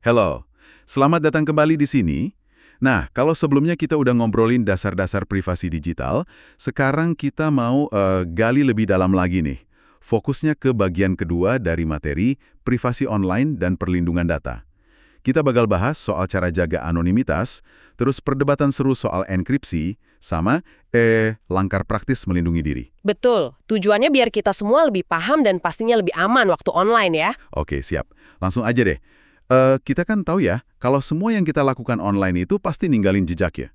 Halo, selamat datang kembali di sini. Nah, kalau sebelumnya kita udah ngobrolin dasar-dasar privasi digital, sekarang kita mau gali lebih dalam lagi nih. Fokusnya ke bagian kedua dari materi, privasi online dan perlindungan data. Kita bakal bahas soal cara jaga anonimitas, terus perdebatan seru soal enkripsi, sama langkah praktis melindungi diri. Betul, tujuannya biar kita semua lebih paham dan pastinya lebih aman waktu online ya. Oke, siap. Langsung aja deh. Kita kan tahu ya, kalau semua yang kita lakukan online itu pasti ninggalin jejak ya.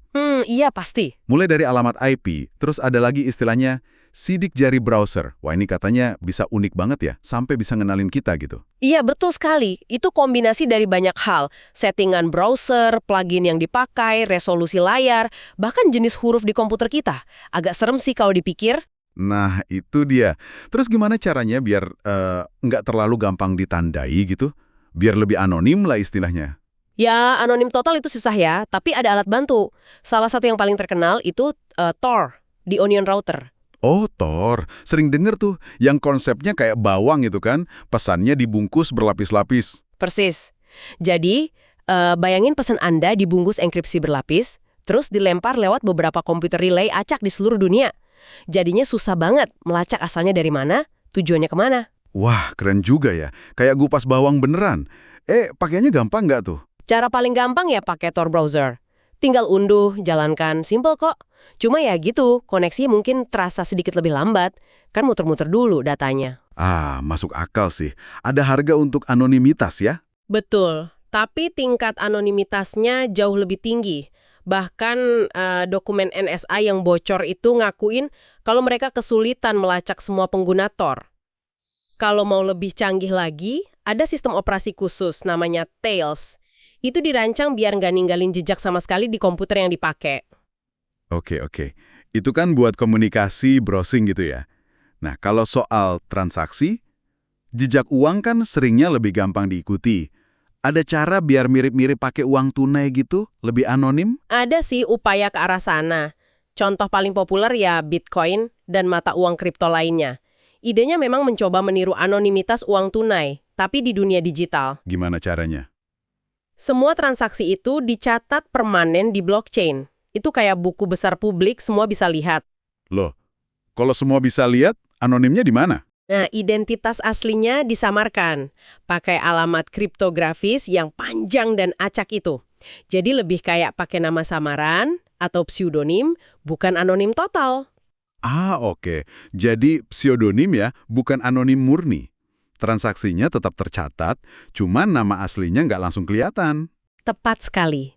Iya pasti. Mulai dari alamat IP, terus ada lagi istilahnya sidik jari browser. Wah ini katanya bisa unik banget ya, sampai bisa ngenalin kita gitu. Iya betul sekali, itu kombinasi dari banyak hal. Settingan browser, plugin yang dipakai, resolusi layar, bahkan jenis huruf di komputer kita. Agak serem sih kalau dipikir. Nah itu dia. Terus gimana caranya biar nggak terlalu gampang ditandai gitu? Biar lebih anonim lah istilahnya. Ya, anonim total itu susah ya, tapi ada alat bantu. Salah satu yang paling terkenal itu Tor di Onion Router. Oh, Tor. Sering denger tuh, yang konsepnya kayak bawang gitu kan, pesannya dibungkus berlapis-lapis. Persis. Jadi, bayangin pesan Anda dibungkus enkripsi berlapis, terus dilempar lewat beberapa komputer relay acak di seluruh dunia. Jadinya susah banget melacak asalnya dari mana, tujuannya kemana. Wah, keren juga ya. Kayak gupas bawang beneran. Pakainya gampang nggak tuh? Cara paling gampang ya pakai Tor browser. Tinggal unduh, jalankan, simple kok. Cuma ya gitu, koneksi mungkin terasa sedikit lebih lambat. Kan muter-muter dulu datanya. Ah, masuk akal sih. Ada harga untuk anonimitas ya? Betul, tapi tingkat anonimitasnya jauh lebih tinggi. Bahkan dokumen NSA yang bocor itu ngakuin kalau mereka kesulitan melacak semua pengguna Tor. Kalau mau lebih canggih lagi, ada sistem operasi khusus namanya Tails. Itu dirancang biar nggak ninggalin jejak sama sekali di komputer yang dipakai. Oke. Itu kan buat komunikasi, browsing gitu ya. Nah, kalau soal transaksi, jejak uang kan seringnya lebih gampang diikuti. Ada cara biar mirip-mirip pakai uang tunai gitu, lebih anonim? Ada sih upaya ke arah sana. Contoh paling populer ya Bitcoin dan mata uang kripto lainnya. Idenya memang mencoba meniru anonimitas uang tunai, tapi di dunia digital. Gimana caranya? Semua transaksi itu dicatat permanen di blockchain. Itu kayak buku besar publik, semua bisa lihat. Loh, kalau semua bisa lihat, anonimnya di mana? Nah, identitas aslinya disamarkan, pakai alamat kriptografis yang panjang dan acak itu. Jadi lebih kayak pakai nama samaran atau pseudonim, bukan anonim total. Ah, oke. Jadi pseudonim ya, bukan anonim murni. Transaksinya tetap tercatat, cuman nama aslinya nggak langsung kelihatan. Tepat sekali.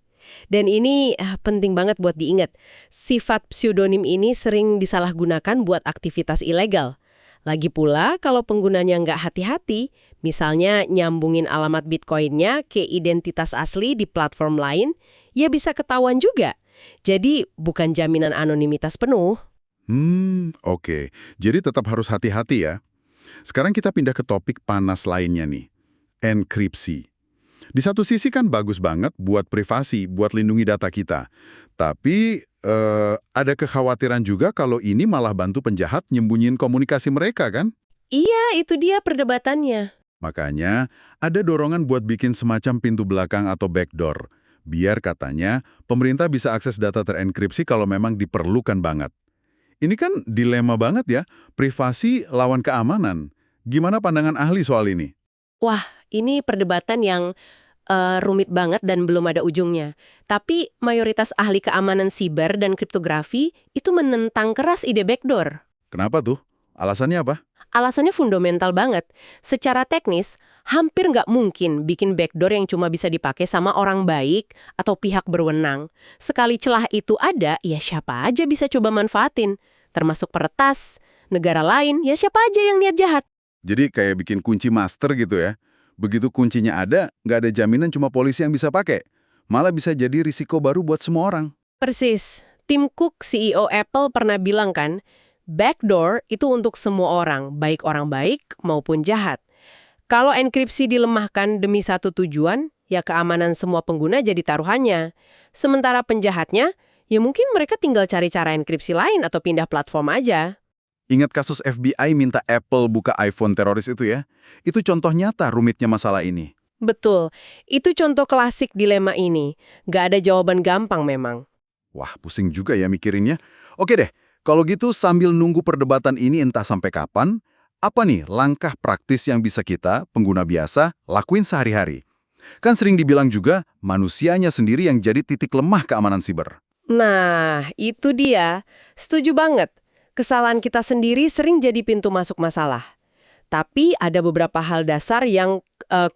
Dan ini penting banget buat diingat. Sifat pseudonim ini sering disalahgunakan buat aktivitas ilegal. Lagi pula, kalau penggunanya nggak hati-hati, misalnya nyambungin alamat Bitcoin-nya ke identitas asli di platform lain, ya bisa ketahuan juga. Jadi, bukan jaminan anonimitas penuh. Oke. Jadi tetap harus hati-hati ya. Sekarang kita pindah ke topik panas lainnya nih. Enkripsi. Di satu sisi kan bagus banget buat privasi, buat lindungi data kita. Tapi ada kekhawatiran juga kalau ini malah bantu penjahat nyembunyiin komunikasi mereka kan? Iya, itu dia perdebatannya. Makanya ada dorongan buat bikin semacam pintu belakang atau backdoor. Biar katanya pemerintah bisa akses data terenkripsi kalau memang diperlukan banget. Ini kan dilema banget ya, privasi lawan keamanan. Gimana pandangan ahli soal ini? Wah, ini perdebatan yang rumit banget dan belum ada ujungnya. Tapi mayoritas ahli keamanan siber dan kriptografi itu menentang keras ide backdoor. Kenapa tuh? Alasannya apa? Alasannya fundamental banget. Secara teknis, hampir nggak mungkin bikin backdoor yang cuma bisa dipakai sama orang baik atau pihak berwenang. Sekali celah itu ada, ya siapa aja bisa coba manfaatin. Termasuk peretas, negara lain, ya siapa aja yang niat jahat. Jadi kayak bikin kunci master gitu ya. Begitu kuncinya ada, nggak ada jaminan cuma polisi yang bisa pakai. Malah bisa jadi risiko baru buat semua orang. Persis. Tim Cook, CEO Apple pernah bilang kan, backdoor itu untuk semua orang, baik orang baik maupun jahat. Kalau enkripsi dilemahkan demi satu tujuan, ya keamanan semua pengguna jadi taruhannya. Sementara penjahatnya, ya mungkin mereka tinggal cari cara enkripsi lain atau pindah platform aja. Ingat kasus FBI minta Apple buka iPhone teroris itu ya? Itu contoh nyata rumitnya masalah ini. Betul. Itu contoh klasik dilema ini. Nggak ada jawaban gampang memang. Wah, pusing juga ya mikirinnya. Oke deh, kalau gitu sambil nunggu perdebatan ini entah sampai kapan, apa nih langkah praktis yang bisa kita, pengguna biasa, lakuin sehari-hari? Kan sering dibilang juga, manusianya sendiri yang jadi titik lemah keamanan siber. Nah, itu dia. Setuju banget. Kesalahan kita sendiri sering jadi pintu masuk masalah. Tapi ada beberapa hal dasar yang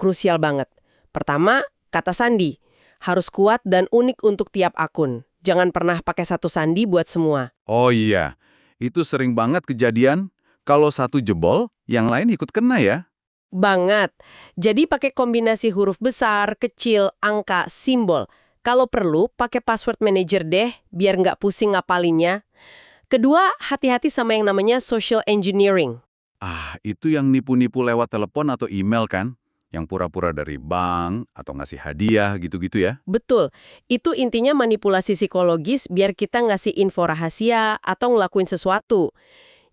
krusial banget. Pertama, kata sandi. Harus kuat dan unik untuk tiap akun. Jangan pernah pakai satu sandi buat semua. Oh iya, itu sering banget kejadian. Kalau satu jebol, yang lain ikut kena ya. Banget. Jadi pakai kombinasi huruf besar, kecil, angka, simbol. Kalau perlu, pakai password manager deh, biar nggak pusing ngapalinnya. Kedua, hati-hati sama yang namanya social engineering. Ah, itu yang nipu-nipu lewat telepon atau email kan? Yang pura-pura dari bank atau ngasih hadiah gitu-gitu ya. Betul, itu intinya manipulasi psikologis biar kita ngasih info rahasia atau ngelakuin sesuatu.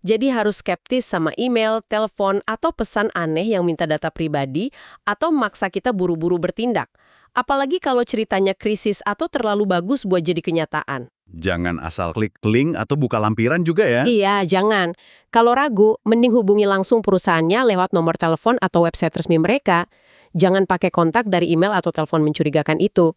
Jadi harus skeptis sama email, telepon, atau pesan aneh yang minta data pribadi atau maksa kita buru-buru bertindak. Apalagi kalau ceritanya krisis atau terlalu bagus buat jadi kenyataan. Jangan asal klik link atau buka lampiran juga ya. Iya, jangan. Kalau ragu, mending hubungi langsung perusahaannya lewat nomor telepon atau website resmi mereka. Jangan pakai kontak dari email atau telepon mencurigakan itu.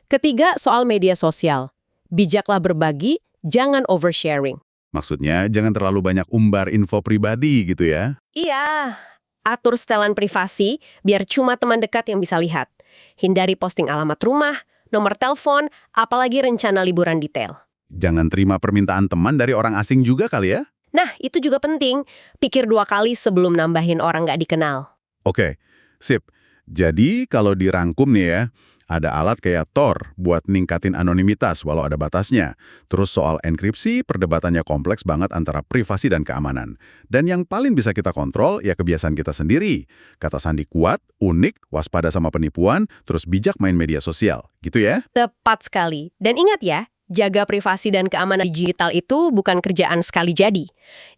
Ketiga, soal media sosial. Bijaklah berbagi, jangan oversharing. Maksudnya jangan terlalu banyak umbar info pribadi gitu ya. Iya, atur setelan privasi biar cuma teman dekat yang bisa lihat. Hindari posting alamat rumah, nomor telepon, apalagi rencana liburan detail. Jangan terima permintaan teman dari orang asing juga kali ya. Nah, itu juga penting. Pikir 2 kali sebelum nambahin orang nggak dikenal. Oke, sip. Jadi kalau dirangkum nih ya, ada alat kayak Tor buat ningkatin anonimitas walau ada batasnya. Terus soal enkripsi, perdebatannya kompleks banget antara privasi dan keamanan. Dan yang paling bisa kita kontrol ya kebiasaan kita sendiri. Kata sandi kuat, unik, waspada sama penipuan, terus bijak main media sosial. Gitu ya? Tepat sekali. Dan ingat ya, jaga privasi dan keamanan digital itu bukan kerjaan sekali jadi.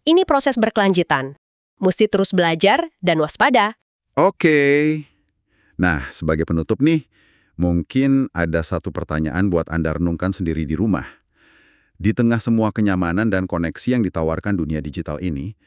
Ini proses berkelanjutan. Mesti terus belajar dan waspada. Oke. Nah, sebagai penutup nih, mungkin ada satu pertanyaan buat Anda renungkan sendiri di rumah. Di tengah semua kenyamanan dan koneksi yang ditawarkan dunia digital ini,